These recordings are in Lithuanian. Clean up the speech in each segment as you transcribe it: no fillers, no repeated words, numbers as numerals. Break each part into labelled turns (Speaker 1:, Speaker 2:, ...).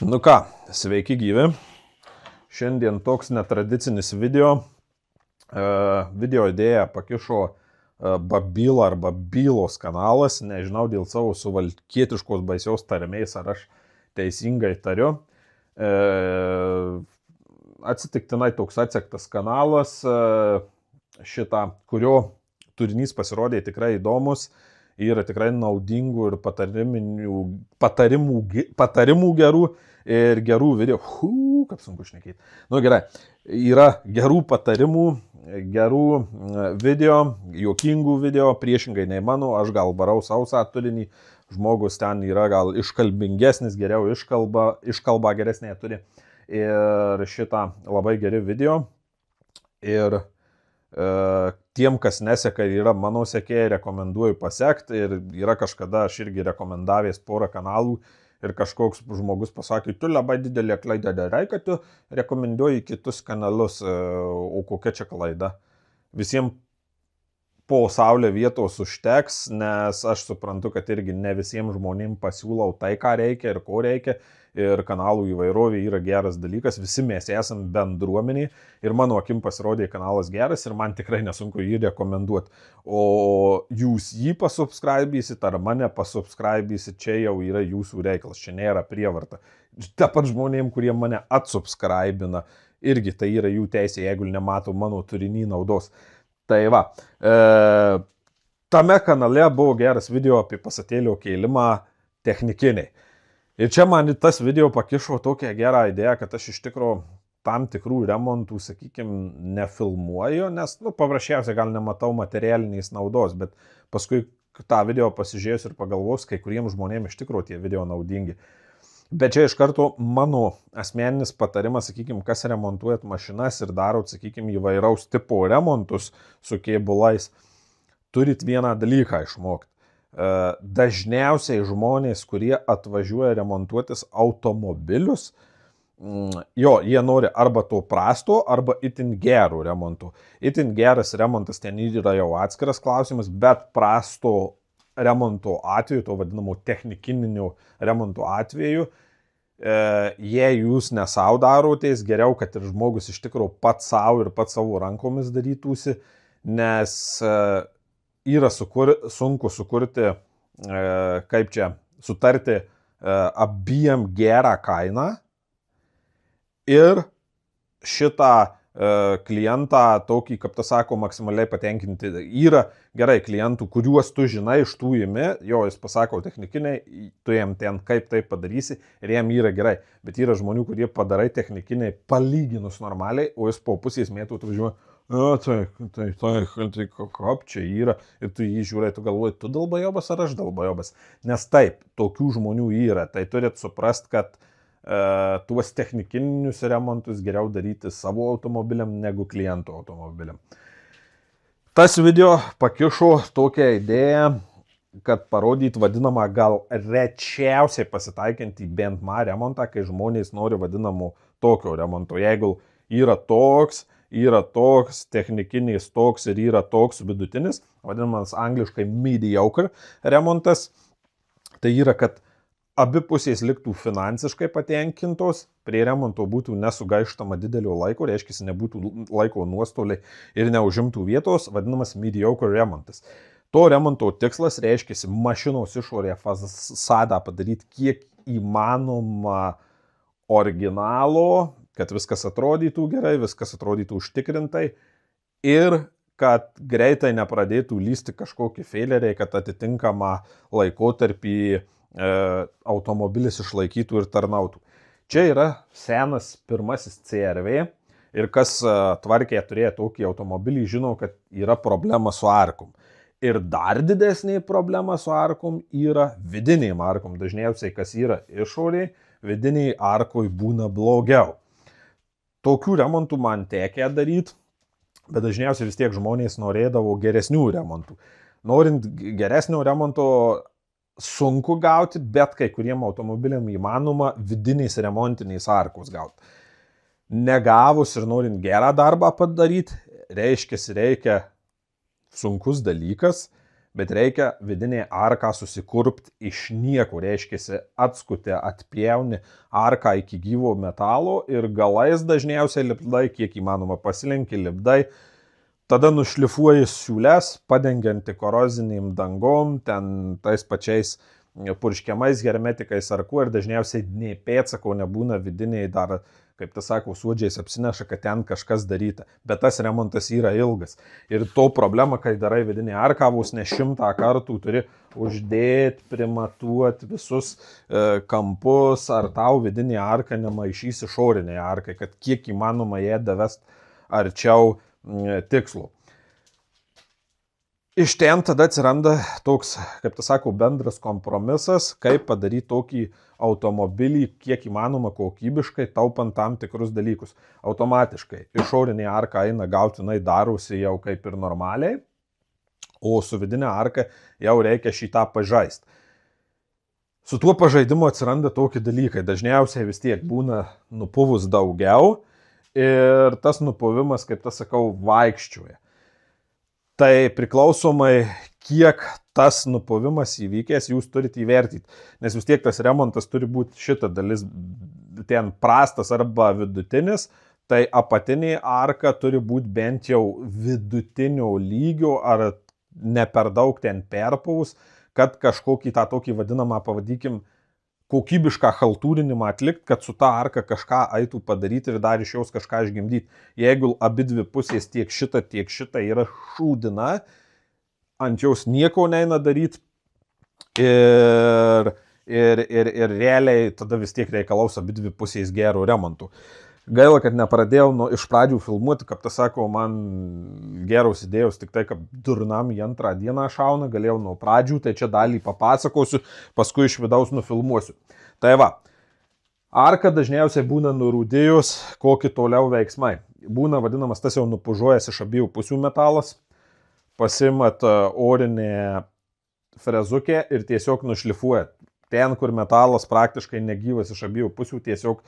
Speaker 1: Nu ką, sveiki gyvi. Šiandien toks netradicinis video. Video idėją pakišo Babyla arba Bylos kanalas. Nežinau dėl savo suvalkietiškos baisios tarmės, ar aš teisingai tariu. Atsitiktinai toks atsektas kanalas, kurio turinys pasirodė tikrai įdomus. Yra tikrai naudingų ir patarimų gerų ir gerų video. Kaip sunku šnekėti. Nu gerai, yra gerų patarimų, gerų video, juokingų video, priešingai nei mano, aš gal varau sausą turinį, žmogus ten yra gal iškalbingesnis, geriau iškalba geresnė turi. Ir šitą labai geri video. Ir tiem, kas neseka ir yra mano sekėjai, rekomenduoju pasekti. Ir yra kažkada aš irgi rekomendavęs porą kanalų ir kažkoks žmogus pasakė, tu labai didelė klaida darai, kad tu rekomenduoji kitus kanalus, o kokia čia klaida. Visiems po saulė vietos užteks, nes aš suprantu, kad irgi ne visiems žmonėms pasiūlau tai, ką reikia ir ko reikia. Ir kanalų įvairovė yra geras dalykas, visi mes esam bendruomeniai ir mano akim pasirodė kanalas geras ir man tikrai nesunku jį rekomenduoti. O jūs jį pasubscribysit ar mane pasubscribysit, čia jau yra jūsų reikalas, čia nėra prievarta. Ta pat žmonėm, kurie mane atsubscribina, irgi tai yra jų teisė, jeigu nemato mano turinį naudos. Tai va, tame kanale buvo geras video apie pasatėlio kėlimą technikiniai. Ir čia man tas video pakišo tokią gerą idėją, kad aš iš tikrųjų tam tikrų remontų, sakykime, nefilmuoju, nes, paprasčiausiai gal nematau materialinės naudos, bet paskui tą video pasižiūrėjus ir pagalvos, kai kuriems žmonėms iš tikrųjų tie video naudingi. Bet čia iš karto mano asmeninis patarimas, sakykime, kas remontuojat mašinas ir darot, sakykime, įvairaus tipo remontus su kėbulais, turit vieną dalyką išmokti. Dažniausiai žmonės, kurie atvažiuoja remontuotis automobilius, jie nori arba to prasto, arba itin gerų remontų. Itin geras remontas ten yra jau atskiras klausimas, bet prasto remonto atveju, to vadinamo technikinio remonto atveju, jei jūs ne savo darotės, geriau, kad ir žmogus iš tikrųjų pats savo ir pats savo rankomis darytųsi, nes yra sunku sukurti, sutarti abiem gerą kainą ir šitą klientą tokį, kaip tas sako, maksimaliai patenkinti. Yra gerai klientų, kuriuos tu žinai, iš tų imi, jis pasako technikiniai, tu jam ten kaip tai padarysi ir jam yra gerai. Bet yra žmonių, kurie padarai technikiniai palyginus normaliai, o jis po pusės metų atvažiuoja. Tai kaip čia yra ir tu jį žiūrai, tu galvoji, tu dalbajobas ar aš dalbajobas. Nes taip, tokių žmonių yra, tai turit suprast, kad tuos technikinius remontus geriau daryti savo automobiliam negu klientų automobiliam. Tas video pakišo tokią idėją, kad parodyt vadinamą gal rečiausiai pasitaikantį bent remontą, kai žmonės nori vadinamų tokio remonto. Jeigu yra toks, technikinis toks ir yra toks vidutinis, vadinamas angliškai mediocre remontas, tai yra, kad abi pusės liktų finansiškai patenkintos, prie remonto būtų nesugaištama didelio laiko, reiškia, nebūtų laiko nuostoliai ir neužimtų vietos, vadinamas mediocre remontas. To remonto tikslas reiškia mašinos išorėje fasadą padaryti kiek įmanoma originalo, kad viskas atrodytų gerai, viskas atrodytų užtikrintai ir kad greitai nepradėtų lysti kažkokie feileriai, kad atitinkamą laikotarpį automobilis išlaikytų ir tarnautų. Čia yra senas pirmasis CR-V ir kas tvarkėje turėjo tokį automobilį, žino, kad yra problema su arkom. Ir dar didesnė problema su arkom yra vidiniai arkom. Dažniausiai, kas yra išoriai, vidiniai arkoj būna blogiau. Tokių remontų man tekė daryti, bet dažniausiai vis tiek žmonės norėdavo geresnių remontų. Norint geresnio remonto sunku gauti, bet kai kuriem automobiliam įmanoma vidiniais remontiniais arkos gauti. Negavus ir norint gerą darbą padaryti, reiškia sunkus dalykas, bet reikia vidinė arką susikurpti iš nieko, reiškia, atskuti, atpjauni arką iki gyvo metalo ir galais dažniausiai lipdai, kiek įmanoma pasilenki, lipdai, tada nušlifuoji siūles, padengianti koroziniam dangom, ten tais pačiais purškiamais hermetikais ar kuo ir dažniausiai nei pėdsako nebūna vidiniai dar, kaip tas sako, suodžiais apsineša, kad ten kažkas daryta. Bet tas remontas yra ilgas. Ir to problema, kai darai vidinį arką, vos ne 100 kartų turi uždėti, primatuoti visus kampus, ar tau vidinį arką nemaišys išoriniai arkai, kad kiek įmanoma ją davest arčiau tikslo. Iš ten tada atsiranda toks, kaip tas sako, bendras kompromisas, kaip padaryti tokį automobilį kiek įmanoma kokybiškai, taupant tam tikrus dalykus. Automatiškai išorinė arka eina gautinai darosi jau kaip ir normaliai, o su vidinė arka jau reikia šitą pažaist. Su tuo pažaidimu atsiranda tokie dalykai. Dažniausiai vis tiek būna nupuvus daugiau ir tas nupuvimas, kaip tas sakau, vaikščioja. Tai priklausomai, kiek tas nupuvimas įvykęs, jūs turite įvertyti. Nes vis tiek tas remontas turi būti šita dalis ten prastas arba vidutinis, tai apatinė arka turi būti bent jau vidutinio lygio ar ne per daug ten perpuvus, kad kažkokį tą tokį vadinamą, pavadikim, kokybišką haltūrinimą atlikti, kad su ta arka kažką eitų padaryti ir dar iš jos kažką išgimdyti. Jeigu abi dvi pusės tiek šita yra šūdina, ant jos nieko neina daryti ir realiai tada vis tiek reikalaus abi dvi pusės gerų remontų. Gaila, kad nepradėjau iš pradžių filmuoti, kaip tas sako, man geros idėjos tik tai, kad durnam į antrą dieną šauna, galėjau nuo pradžių, tai čia dalį papasakosiu, paskui iš vidaus nufilmuosiu. Tai va, arka dažniausiai būna nurūdėjus, kokie toliau veiksmai. Būna vadinamas tas jau nupužuojas iš abiejų pusių metalas, pasimat orinė frezukė ir tiesiog nušlifuojat. Ten, kur metalas praktiškai negyvas iš abiejų pusių, tiesiog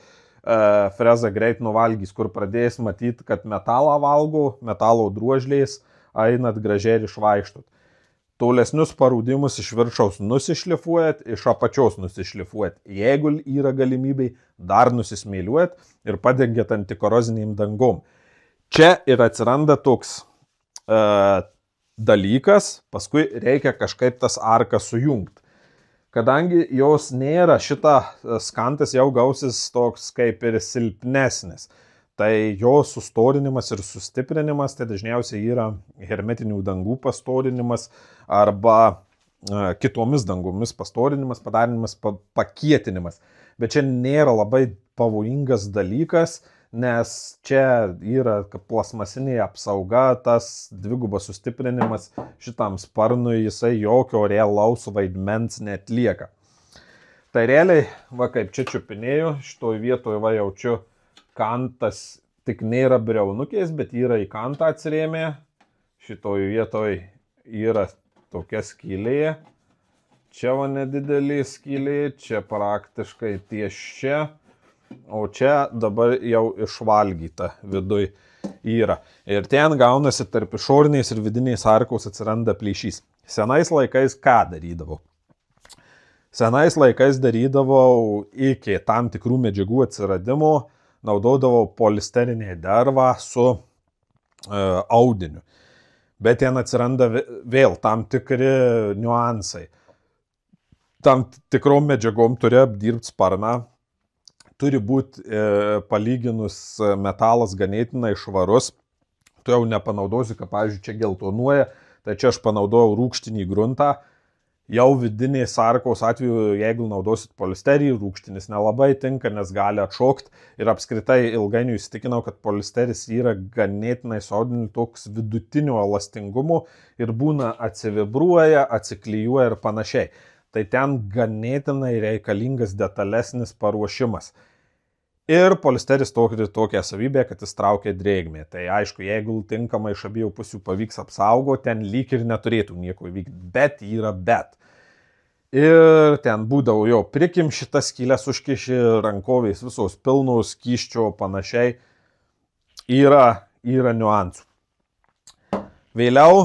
Speaker 1: freza greit nuvalgys, kur pradės matyti, kad metalą valgo, metalo druožliais, einat gražiai ir išvaikštot. Tolesnius parūdimus iš viršaus nusišlifuojat, iš apačios nusišlifuojat. Jeigu yra galimybė, dar nusismėliuojat ir padengiat antikoroziniam dangom. Čia ir atsiranda toks dalykas, paskui reikia kažkaip tas arkas sujungti. Kadangi jos nėra, šita skantas jau gausis toks kaip ir silpnesnis. Tai jos sustorinimas ir sustiprinimas, tai dažniausiai yra hermetinių dangų pastorinimas arba kitomis dangomis pastorinimas, padarinimas, pakietinimas. Bet čia nėra labai pavojingas dalykas, nes čia yra plasmasinė apsauga, tas dvigubas sustiprinimas šitam sparnui, jisai jokio realaus vaidmens netlieka. Tai realiai, va kaip čia čiupinėjau, šitoj vietoje va jaučiu, kantas tik nėra briaunukės, bet yra į kantą atsirėmė, šitoj vietoje yra tokia skylė, čia va nedidelė skylė, čia praktiškai ties čia. O čia dabar jau išvalgyta viduj yra. Ir ten gaunasi tarp išorinės ir vidinės arkos atsiranda plyšys. Senais laikais ką darydavau? Senais laikais darydavau iki tam tikrų medžiagų atsiradimo, naudodavau polisterinę dervą su audiniu. Bet ten atsiranda vėl tam tikri niuansai. Tam tikrom medžiagom turi apdirbti sparną. Turi būti palyginus metalas ganėtinai švarus. Tu jau nepanaudosi, kad, pavyzdžiui, čia geltonuoja, tai čia aš panaudojau rūgštinį gruntą. Jau vidinės arkos atveju, jeigu naudosit polisterį, rūgštinis nelabai tinka, nes gali atšokti. Ir apskritai ilgainiui įsitikinau, kad polisteris yra ganėtinai sodinių toks vidutinio elastingumo ir būna atsivibruoja, atsiklijuoja ir panašiai. Tai ten ganėtinai reikalingas detalesnis paruošimas. Ir polisteris turi tokią savybę, kad jis traukia drėgmę. Tai aišku, jeigu tinkamai iš abiejų pusių pavyks apsaugoti, ten lyg ir neturėtų nieko įvykti, bet yra bet. Ir ten būdavo jo prikim šitas skylės užkiši, rankovės visos pilnos, skysčio panašiai. Yra niuansų. Vėliau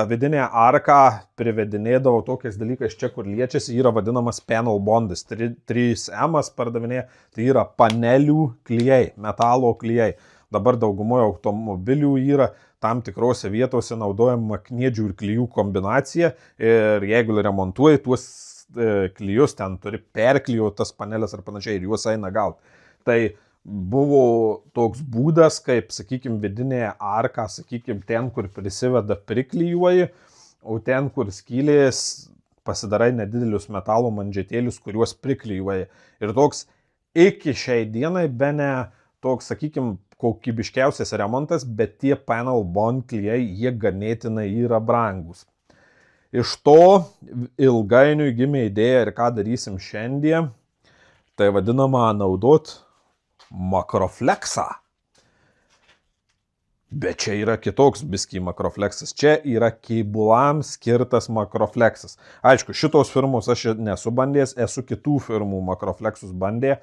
Speaker 1: vidinė arka privedinėdavo tokiais dalykais čia, kur liečiasi, yra vadinamas panel bondas. 3M pardavinėja, tai yra panelių klijai, metalo klijai. Dabar daugumoje automobilių yra tam tikrose vietose naudojama kniedžių ir klijų kombinacija ir jeigu remontuoji tuos klijus, ten turi perklijuoti tas paneles ar panašiai ir juos eina gauti. Tai buvo toks būdas, kaip, sakykime, vidinėje arka, sakykime, ten, kur prisiveda priklijuoji, o ten, kur skylės, pasidarai nedidelius metalo mandžetėlius, kuriuos priklijuoji. Ir toks iki šiai dienai bene toks, sakykime, kokybiškiausias remontas, bet tie panel bond klijai, jie ganėtinai yra brangus. Iš to ilgainiui gimė idėja ir ką darysim šiandien, tai vadinama naudot makrofleksą. Bet čia yra kitoks biskį makrofleksas. Čia yra kėbulams skirtas makrofleksas. Aišku, šitos firmos aš nesu bandęs, esu kitų firmų makrofleksus bandė.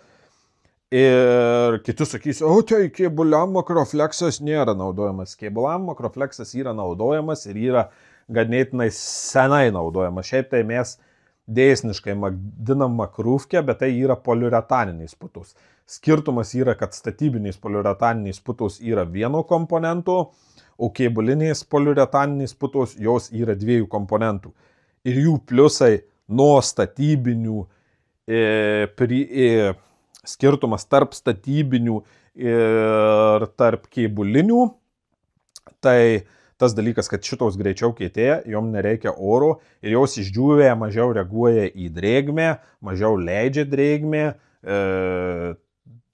Speaker 1: Ir kiti sakys, o tai kėbulam makrofleksas nėra naudojamas. Kėbulam makrofleksas yra naudojamas ir yra ganėtinai senai naudojamas. Šiaip tai mes dėsniškai vadinam makrufkę, bet tai yra poliuretaniniais putos. Skirtumas yra, kad statybiniais poliuretaniniais putos yra vieno komponento, o kėbuliniais poliuretaniniais putos jos yra dviejų komponentų. Ir jų pliusai nuo statybinių skirtumas tarp statybinių ir tarp kėbulinių, tai tas dalykas, kad šitos greičiau kietėja, jom nereikia oro ir jos išdžiūvėje mažiau reaguoja į drėgmę, mažiau leidžia drėgmę,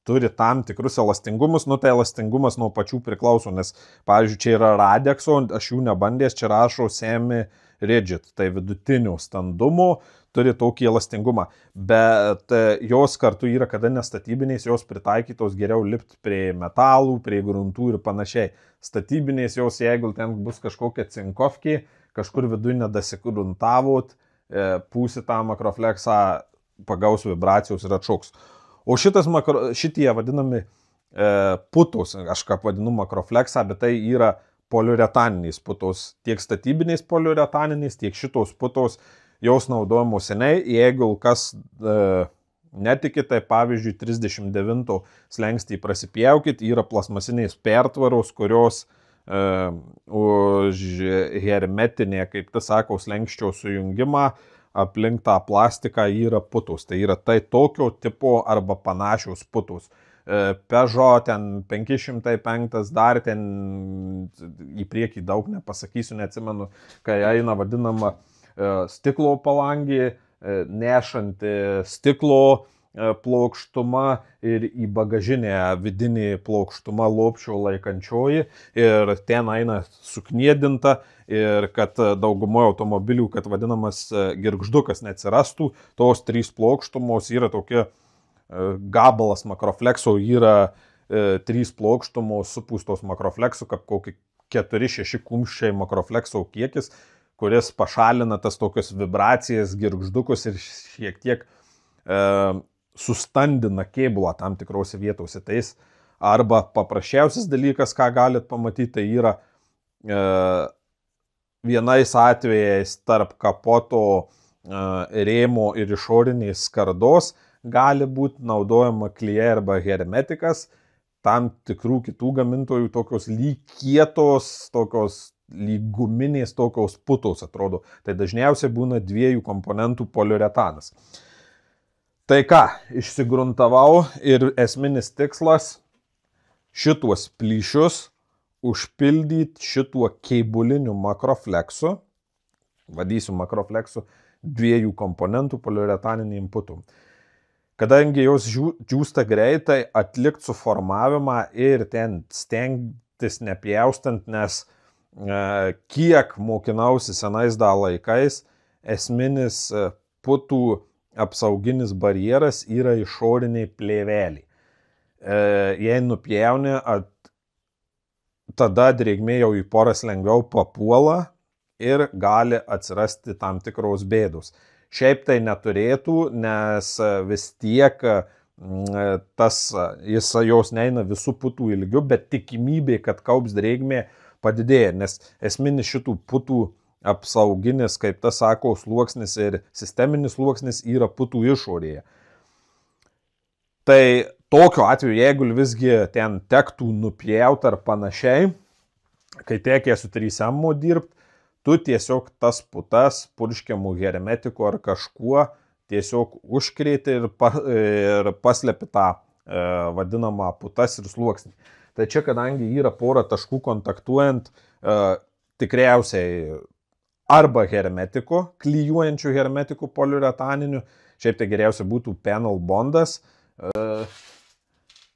Speaker 1: turi tam tikrus elastingumus, tai elastingumas nuo pačių priklauso, nes, pavyzdžiui, čia yra Radexo, aš jų nebandęs, čia rašo semi rigid, tai vidutinio standumo, turi tokį elastingumą, bet jos kartu yra, kada nestatybiniais, jos pritaikytos geriau lipti prie metalų, prie gruntų ir panašiai. Statybiniais jos, jeigu ten bus kažkokia cinkovkė, kažkur viduje nedasigruntavot, pūsi tą makrofleksą, pagaus vibracijos ir atšauks. O šitie vadinami putos, aš ką vadinu makrofleksą, bet tai yra poliuretaniniais putos, tiek statybiniais poliuretaniniais, tiek šitos putos, jos naudojamos seniai, jeigu kas netiki, tai pavyzdžiui 39 slengstį prasipjaukit, yra plasmasiniais pertvaros, kurios už hermetinė, kaip tai sako, slengščio sujungimą aplink tą plastiką yra putos. Tai yra tai tokio tipo arba panašios putos. Peugeot ten 505, dar ten į priekį daug nepasakysiu, neatsimenu, kai eina vadinama stiklo palangė, nešanti stiklo plokštuma ir į bagažinę vidinį plokštuma lopšio laikančioji ir ten eina sukniedinta ir kad daugumoje automobilių, kad vadinamas girgždukas neatsirastų, tos 3 plokštumos yra tokia gabalas makroflekso, yra 3 plokštumos supūstos makroflekso, kaip kokį 4-6 kumščiai makroflekso kiekis, kuris pašalina tas tokias vibracijas, girgždukus ir šiek tiek sustandina kėbulą tam tikrose vietose. Tais arba paprasčiausias dalykas, ką galit pamatyti, tai yra vienais atvejais tarp kapoto rėmo ir išorinės skardos gali būti naudojama klijai arba hermetikas, tam tikrų kitų gamintojų tokios lyg kietos, tokios lyg guminės tokios putos atrodo. Tai dažniausiai būna 2 komponentų poliuretanas. Tai ką, išsigruntavau ir esminis tikslas šituos plyšius užpildyti šituo kėbuliniu makrofleksu, vadysiu makrofleksu, 2 komponentų poliuretaniniam putom. Kadangi jos džiūsta greitai, atlikti suformavimą ir ten stengtis nepjaustant, nes kiek mokinausi senais laikais, esminis putų apsauginis barjeras yra išoriniai plėveliai. Jei nupjauni, tada drėgmė jau į poras lengviau papuola ir gali atsirasti tam tikros bėdos. Šiaip tai neturėtų, nes vis tiek jos neina visų putų ilgių, bet tikimybė, kad kaups drėgmė padidėja, nes esminis šitų putų apsauginis, kaip tas sako, sluoksnis ir sisteminis sluoksnis yra putų išorėje. Tai tokiu atveju, jeigu visgi ten tektų nupjauti ar panašiai, kai tekė su 3M dirbti, tu tiesiog tas putas purškiamų hermetikų ar kažkuo tiesiog užkrėti ir paslėpi tą vadinamą putas ir sluoksnį. Tai čia, kadangi yra pora taškų kontaktuojant, tikriausiai arba hermetikų, klyjuojančių hermetikų poliuretaninių, šiaip tai geriausia būtų panel bondas,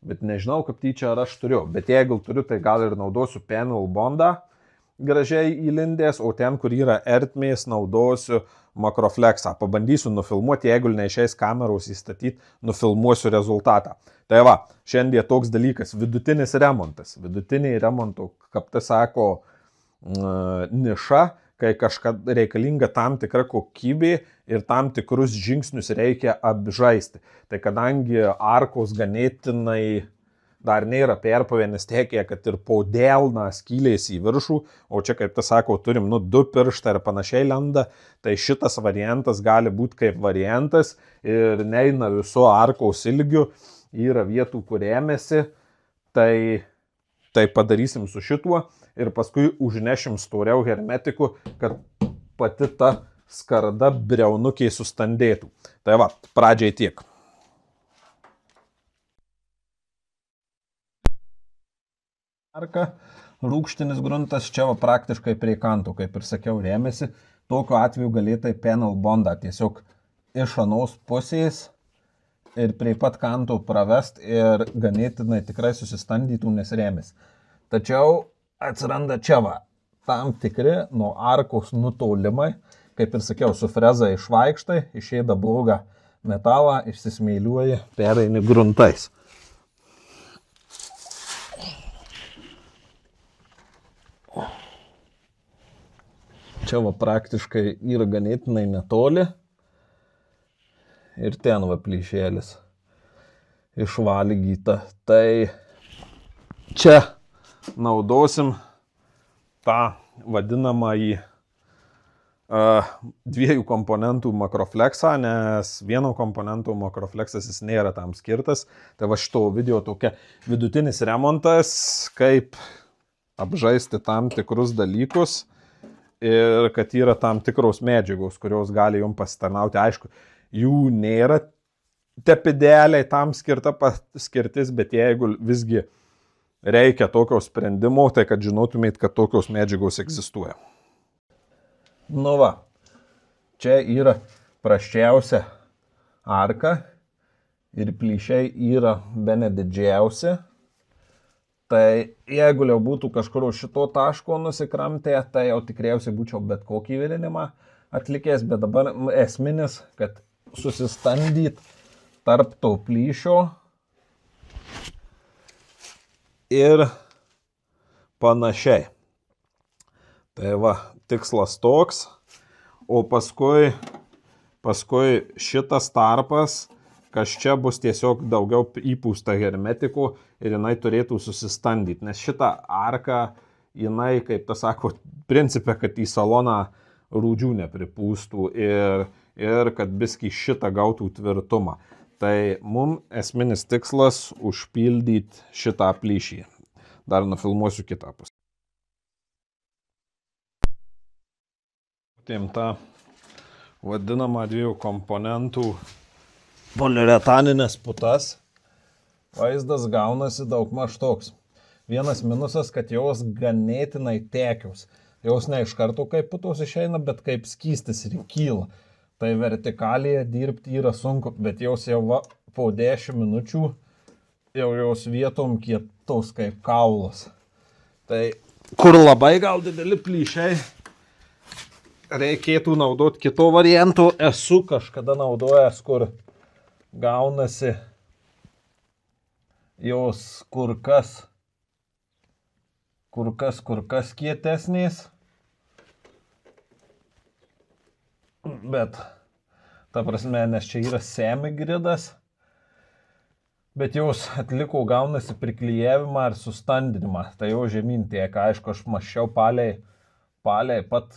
Speaker 1: bet nežinau, kaip tyčia ar aš turiu, bet jeigu turiu, tai gal ir naudosiu panel bondą, gražiai įlindęs, o ten, kur yra ertmės, naudosiu makrofleksą. Pabandysiu nufilmuoti, jeigu neišeis kameros įstatyti, nufilmuosiu rezultatą. Tai va, šiandien toks dalykas, vidutinis remontas. Vidutiniai remonto, kaip tai sako, niša, kai kažkada reikalinga tam tikra kokybė ir tam tikrus žingsnius reikia apžaisti. Tai kadangi arkos ganėtinai dar nėra perpavienis tekė, kad ir po delną skylės į viršų, o čia, kaip tas sako, turim 2 pirštą ir panašiai lenda, tai šitas variantas gali būti kaip variantas ir neina viso arkos ilgiu, yra vietų, kur rėmėsi, tai padarysim su šituo ir paskui užnešim storiau hermetikų, kad pati ta skarda briaunukiai sustandėtų. Tai va, pradžiai tiek. Arka, rūgštinis gruntas čia va praktiškai prie kantų, kaip ir sakiau, rėmėsi. Tokiu atveju galėtai panel bondą tiesiog iš anos pusės ir prie pat kantų pravest ir ganėtinai tikrai susistandytų, nes rėmėsi. Tačiau atsiranda čia va tam tikri nuo arkos nutolimai, kaip ir sakiau, su freza išvaikštai, išėda blogą metalą, išsismeiliuoja, pereini gruntais. Čia va praktiškai yra ganėtinai netoli ir ten va plyšėlis išvalygyta. Tai čia naudosim tą vadinamąjį 2 komponentų makrofleksą, nes vieno komponento makrofleksas jis nėra tam skirtas. Tai va šito video tokia vidutinis remontas, kaip apžaisti tam tikrus dalykus ir kad yra tam tikros medžiagos, kurios gali jums pasitarnauti. Aišku, jų nėra tepideliai tam skirta paskirtis, bet jeigu visgi reikia tokio sprendimo, tai kad žinotumėt, kad tokios medžiagos egzistuoja. Nu va, čia yra prasčiausia arka ir plyšiai yra bene didžiausi. Tai jeigu jau būtų kažkur už šito taško nusikramtę, tai jau tikriausiai būčiau bet kokį virinimą atlikęs, bet dabar esminis, kad susistandyt tarp to plyšio ir panašiai. Tai va, tikslas toks, o paskui šitas tarpas, kas čia bus tiesiog daugiau įpūsta hermetikų ir jinai turėtų susistandyti. Nes šitą arką, jinai, kaip tas sako, principė, kad į saloną rūdžių nepripūstų ir kad biskį šitą gautų tvirtumą. Tai mums esminis tikslas užpildyti šitą plyšį. Dar nufilmuosiu kitą pusę. Tą vadinamą 2 komponentų poliuretaninės putas, vaizdas gaunasi daugmaž toks. Vienas minusas, kad jos ganėtinai tekios. Jos ne iš karto kaip putos išeina, bet kaip skystis ir kyla. Tai vertikalėje dirbti yra sunku, bet jos jau va, po 10 minučių jau jos vietom kietos kaip kaulas. Tai kur labai gal dideli plyšiai, reikėtų naudoti kito varianto. Esu kažkada naudojęs, kur gaunasi jos kur kas kietesnės, bet ta prasme, nes čia yra semigridas, Bet jos atliko gaunasi priklijavimą ir sustandinimą. Tai jau žemyn tiek, aišku, aš maščiau paliai pat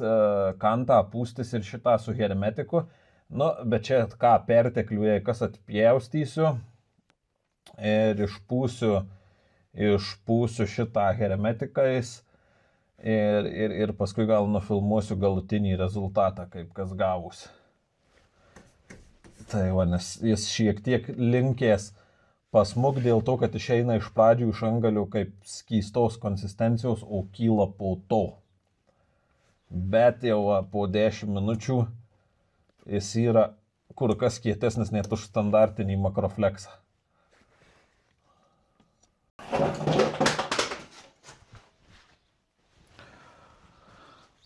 Speaker 1: kantą pūstis ir šitą su hermetiku. Nu, bet čia ką, pertekliuje, kas atpjaustysiu ir išpūsiu šitą hermetikais ir paskui gal nufilmuosiu galutinį rezultatą, kaip kas gavosi. Tai va, nes jis šiek tiek linkės pasmuk dėl to, kad išeina iš pradžių iš angalių kaip skystos konsistencijos, o kyla po to. Bet jau po 10 minučių jis yra kur kas kietesnis net už standartinį makrofleksą.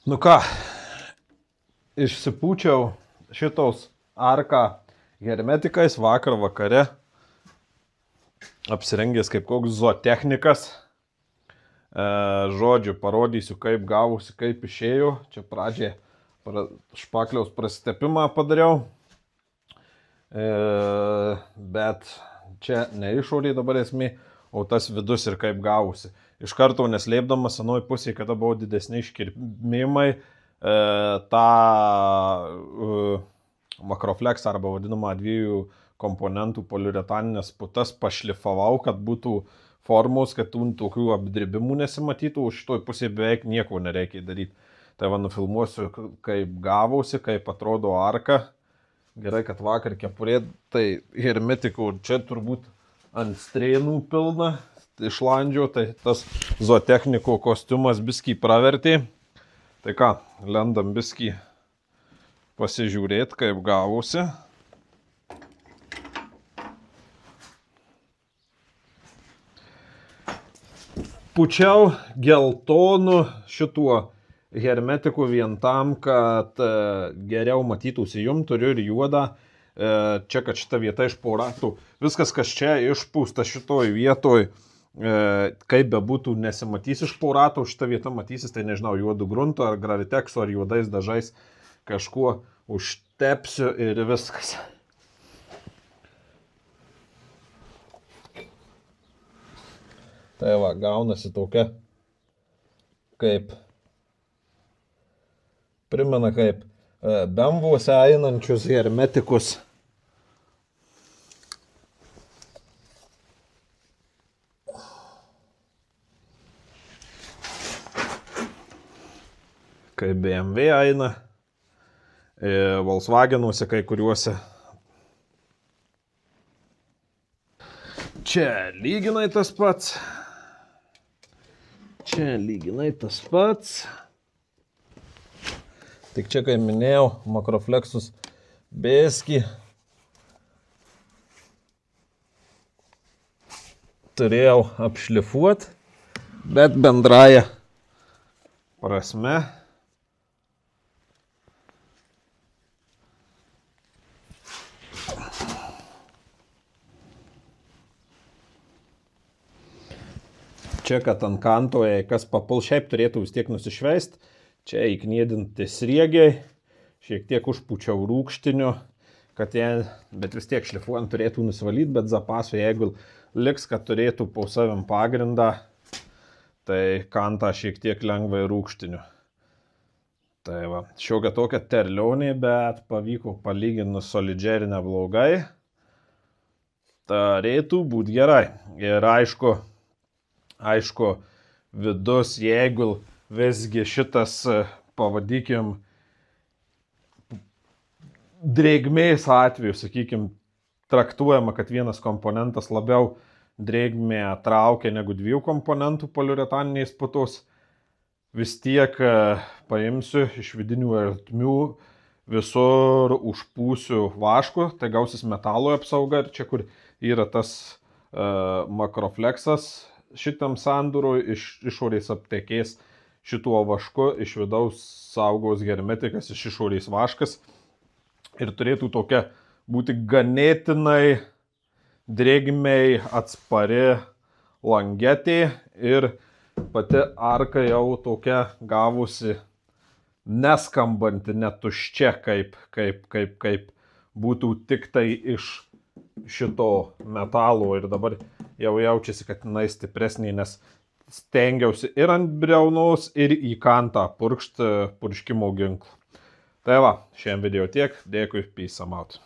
Speaker 1: Nu ką, išsipūčiau šitos arką hermetikais vakar vakare, apsirengęs kaip koks zootechnikas. Žodžiu, parodysiu, kaip gavosi, kaip išėjo. Čia pradžiai špakliaus prasitepimą padariau. Bet čia ne išorė dabar esmė, o tas vidus ir kaip gavosi. Iš karto neslėpdamas senoj pusėje, kada buvo didesni iškirpimai, tą makrofleksą arba vadinamą 2 komponentų poliuretaninės putas pašlifavau, kad būtų formos, kad tokių apdirbimų nesimatytų, o šitoj pusėje beveik nieko nereikia daryti. Tai va, nufilmuosiu, kaip gavosi, kaip atrodo arka. Gerai, kad vakar kepurė, tai hermetikų čia turbūt ant strėnų pilna, išlandžio, tai tas zootechniko kostiumas biskį pravertė. Tai ką, lendam biskį pasižiūrėti, kaip gavosi. Pučiau geltonu šituo hermetiku vien tam, kad geriau matytųsi jum, turiu ir juodą. Čia, kad šita vieta iš po ratų. Viskas, kas čia išpūsta šitoj vietoj, kaip bebūtų nesimatys iš po ratų, šita vieta matysis, tai nežinau, juodų grunto ar graviteksu ar juodais dažais kažkuo užtepsiu ir viskas. Tai va, gaunasi tokia, kaip, primena kaip bemvuose einančius hermetikus. Kaip BMW eina, Volkswagenuose kai kuriuose. Čia lyginai tas pats. Čia lyginai tas pats. Tik čia, kaip minėjau, makrofleksus bėski turėjau apšlifuoti, bet bendraja prasme čia, kad ant kantoje, kas papul, šiaip turėtų vis tiek nusišveist. Čia įkniedinti sriegiai, šiek tiek užpučiau rūkštiniu, kad jie, bet vis tiek šlifuojant turėtų nusivalyti, bet zapasu, jeigu liks, kad turėtų po savim pagrindą, tai kantą šiek tiek lengvai rūkštiniu. Tai va, šiokia tokia terlionė, bet pavyko palyginti solidžiai ir neblogai. Turėtų būti gerai. Ir aišku, vidus, jeigu visgi šitas, pavadikim, drėgmės atveju, sakykim, traktuojama, kad vienas komponentas labiau drėgmę traukia negu 2 komponentų poliuretaniniais putos, vis tiek paimsiu iš vidinių ertmių, visur užpūsiu vašku, tai gausis metalo apsauga, ir čia, kur yra tas makrofleksas, šitam sandūrui iš išorės aptekės šituo vašku, iš vidaus saugos hermetikas, iš išorės vaškas. Ir turėtų tokia būti ganėtinai drėgmei atspari langetė. Ir pati arka jau tokia gavusi neskambanti, netuščia, kaip būtų tik tai iš šito metalo ir dabar jau jaučiasi, kad jinai stipresnė, nes stengiausi ir ant briaunos, ir į kantą purkšti purškimo ginklu. Tai va, šiandien video tiek. Dėkui, peace out.